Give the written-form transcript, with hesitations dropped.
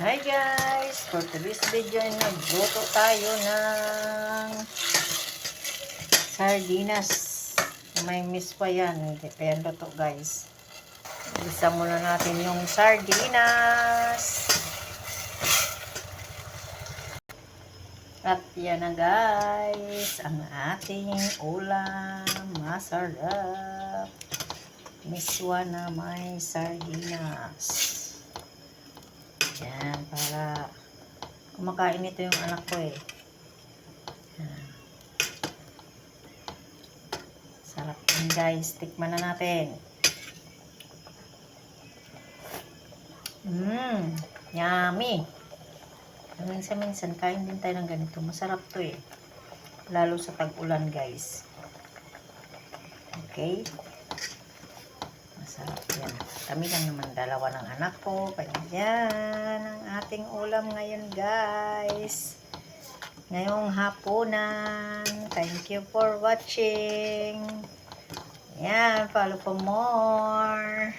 Hi guys! For today's video ay nagluto tayo ng sardinas. May miss pa yan. Hindi pa yan luto guys. Isa muna natin yung sardinas. At yan na guys, ang ating ulam. Masarap. Miswa na may sardinas. Yan, para kumakain ito yung anak ko eh. Yan. Sarap yun guys. Tikman na natin. Yummy. Minsan kain din tayo ng ganito. Masarap to eh. Lalo sa tag-ulan guys. Okay. Masarap yan. Kami lang naman dalawa ng anak ko. Kaya yan ang ating ulam ngayon guys. Ngayong hapunan. Thank you for watching. Yan. Follow for more.